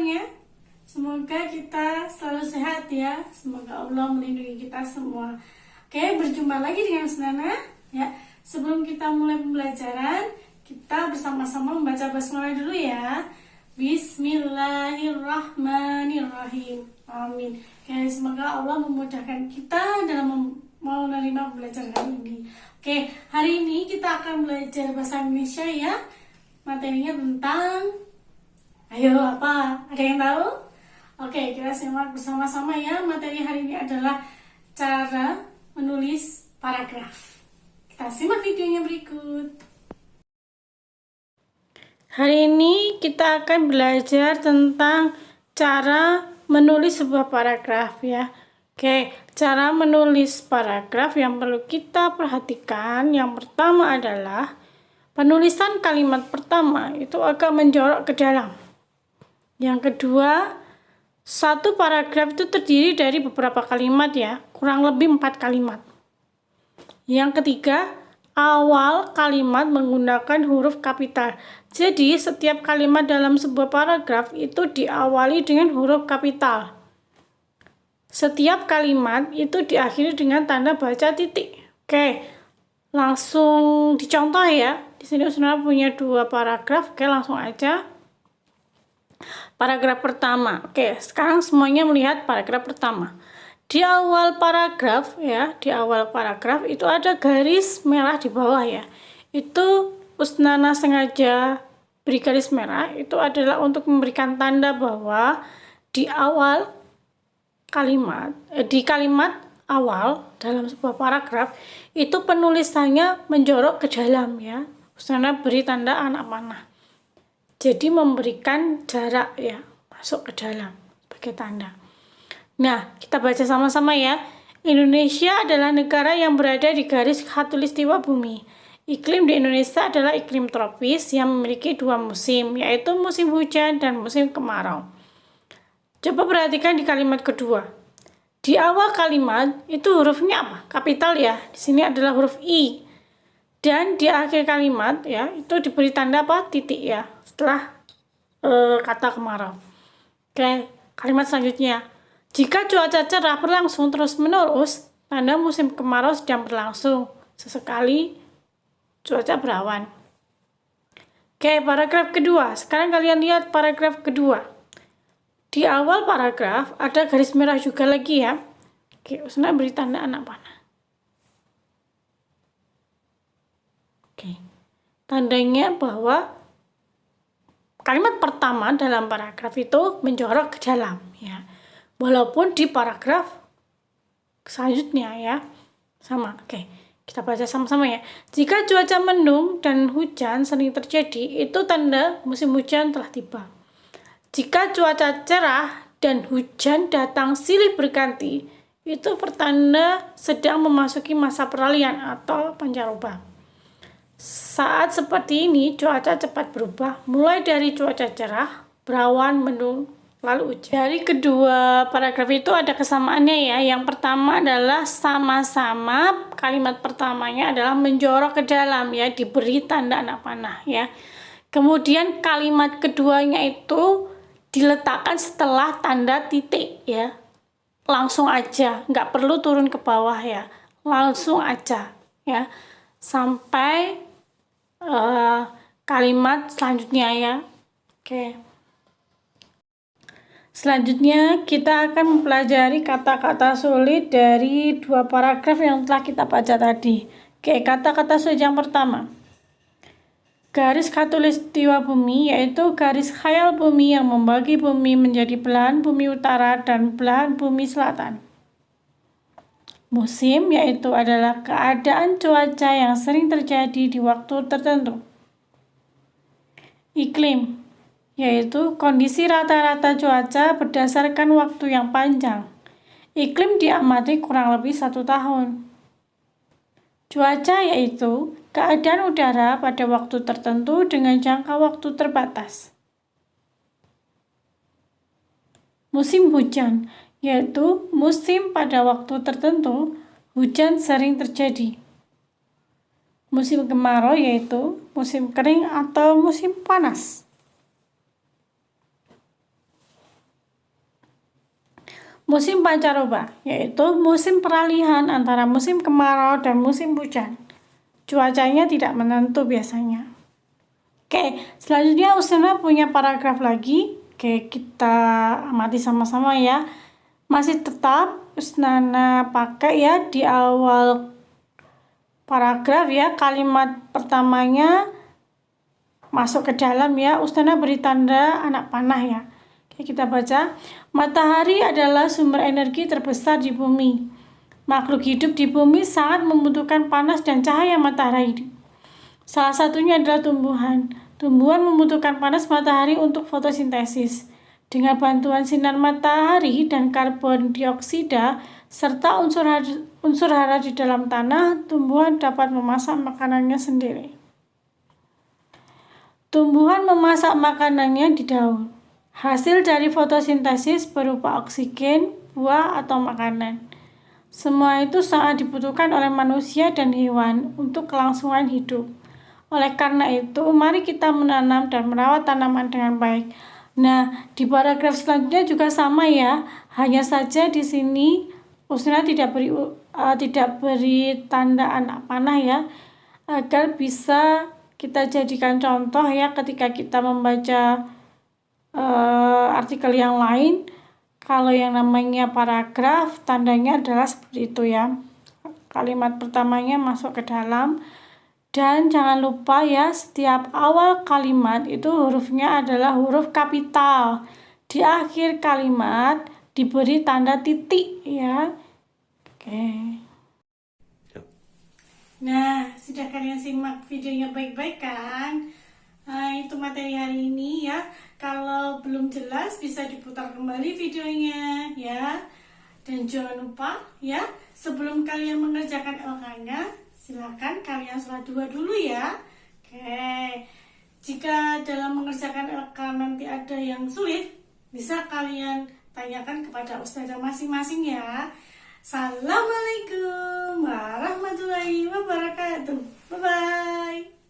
semuanya. Semoga kita selalu sehat ya. Semoga Allah melindungi kita semua. Oke, berjumpa lagi dengan Nana ya. Sebelum kita mulai pembelajaran, kita bersama-sama membaca basmalah dulu ya. Bismillahirrahmanirrahim. Amin. Oke, semoga Allah memudahkan kita dalam menerima pembelajaran kali ini. Oke, hari ini kita akan belajar bahasa Indonesia ya. Materinya tentang, ayo apa? Ada yang tahu? Oke, kita simak bersama-sama ya. Materi hari ini adalah cara menulis paragraf. Kita simak videonya berikut. Hari ini kita akan belajar tentang cara menulis sebuah paragraf ya. Oke, cara menulis paragraf yang perlu kita perhatikan yang pertama adalah penulisan kalimat pertama itu agak menjorok ke dalam. Yang kedua, satu paragraf itu terdiri dari beberapa kalimat ya, kurang lebih 4 kalimat. Yang ketiga, awal kalimat menggunakan huruf kapital. Jadi, setiap kalimat dalam sebuah paragraf itu diawali dengan huruf kapital. Setiap kalimat itu diakhiri dengan tanda baca titik. Oke, langsung dicontoh ya. Di sini Usna punya 2 paragraf. Oke, langsung aja. Paragraf pertama. Oke, sekarang semuanya melihat paragraf pertama. Di awal paragraf ya, di awal paragraf itu ada garis merah di bawah ya. Itu Usnana sengaja beri garis merah, itu adalah untuk memberikan tanda bahwa di awal kalimat, di kalimat awal dalam sebuah paragraf itu penulisannya menjorok ke dalam ya. Usnana beri tanda anak panah. Jadi memberikan jarak ya, masuk ke dalam sebagai tanda. Nah, kita baca sama-sama ya. Indonesia adalah negara yang berada di garis khatulistiwa bumi. Iklim di Indonesia adalah iklim tropis yang memiliki 2 musim, yaitu musim hujan dan musim kemarau. Coba perhatikan di kalimat kedua. Di awal kalimat itu hurufnya apa? Kapital ya. Di sini adalah huruf I. Dan di akhir kalimat ya, itu diberi tanda apa? Titik ya. Setelah kata kemarau. Oke, kalimat selanjutnya. Jika cuaca cerah berlangsung terus-menerus, tanda musim kemarau sedang berlangsung. Sesekali cuaca berawan. Oke, paragraf kedua. Sekarang kalian lihat paragraf kedua. Di awal paragraf ada garis merah juga lagi ya. Oke, Usna beri tanda anak panah. Oke, tandanya bahwa kalimat pertama dalam paragraf itu menjorok ke dalam ya. Walaupun di paragraf selanjutnya ya sama. Oke, kita baca sama-sama ya. Jika cuaca mendung dan hujan sering terjadi, itu tanda musim hujan telah tiba. Jika cuaca cerah dan hujan datang silih berganti, itu pertanda sedang memasuki masa peralihan atau pancaroba. Saat seperti ini, cuaca cepat berubah, mulai dari cuaca cerah, berawan, mendung, lalu hujan. Dari kedua paragraf itu ada kesamaannya ya. Yang pertama adalah sama-sama kalimat pertamanya adalah menjorok ke dalam ya, diberi tanda anak panah ya. Kemudian kalimat keduanya itu diletakkan setelah tanda titik ya. Langsung aja, nggak perlu turun ke bawah ya. Langsung aja ya. Sampai kalimat selanjutnya ya. Oke. Selanjutnya kita akan mempelajari kata-kata sulit dari 2 paragraf yang telah kita baca tadi. Oke, kata-kata sulit yang pertama. Garis khatulistiwa bumi yaitu garis khayal bumi yang membagi bumi menjadi belahan bumi utara dan belahan bumi selatan. Musim yaitu adalah keadaan cuaca yang sering terjadi di waktu tertentu. Iklim yaitu kondisi rata-rata cuaca berdasarkan waktu yang panjang. Iklim diamati kurang lebih 1 tahun. Cuaca yaitu keadaan udara pada waktu tertentu dengan jangka waktu terbatas. Musim hujan yaitu musim pada waktu tertentu hujan sering terjadi. Musim kemarau yaitu musim kering atau musim panas. musim pancaroba, yaitu musim peralihan antara musim kemarau dan musim hujan. Cuacanya tidak menentu biasanya. Oke, selanjutnya Usnana punya paragraf lagi. Oke, kita amati sama-sama ya. Masih tetap Usnana pakai ya di awal paragraf ya, kalimat pertamanya masuk ke dalam ya, Usnana beri tanda anak panah ya. Oke, kita baca. Matahari adalah sumber energi terbesar di bumi. Makhluk hidup di bumi sangat membutuhkan panas dan cahaya matahari. Salah satunya adalah tumbuhan. Tumbuhan membutuhkan panas matahari untuk fotosintesis. Dengan bantuan sinar matahari dan karbon dioksida serta unsur hara di dalam tanah, tumbuhan dapat memasak makanannya sendiri. Tumbuhan memasak makanannya di daun. Hasil dari fotosintesis berupa oksigen, buah, atau makanan. Semua itu sangat dibutuhkan oleh manusia dan hewan untuk kelangsungan hidup. Oleh karena itu, mari kita menanam dan merawat tanaman dengan baik. Nah, di paragraf selanjutnya juga sama ya. Hanya saja di sini Usnana tidak beri tanda anak panah ya, agar bisa kita jadikan contoh ya ketika kita membaca artikel yang lain. Kalau yang namanya paragraf, tandanya adalah seperti itu ya. Kalimat pertamanya masuk ke dalam. Dan jangan lupa ya, setiap awal kalimat itu hurufnya adalah huruf kapital. Di akhir kalimat diberi tanda titik ya. Oke. Nah, sudah kalian simak videonya baik-baik kan? Nah, itu materi hari ini ya. Kalau belum jelas bisa diputar kembali videonya ya. Dan jangan lupa ya, sebelum kalian mengerjakan LK-nya, silakan kalian sholat dua dulu ya. Oke. Jika dalam mengerjakan LK nanti ada yang sulit, bisa kalian tanyakan kepada ustazah masing-masing ya. Assalamualaikum warahmatullahi wabarakatuh. Bye-bye.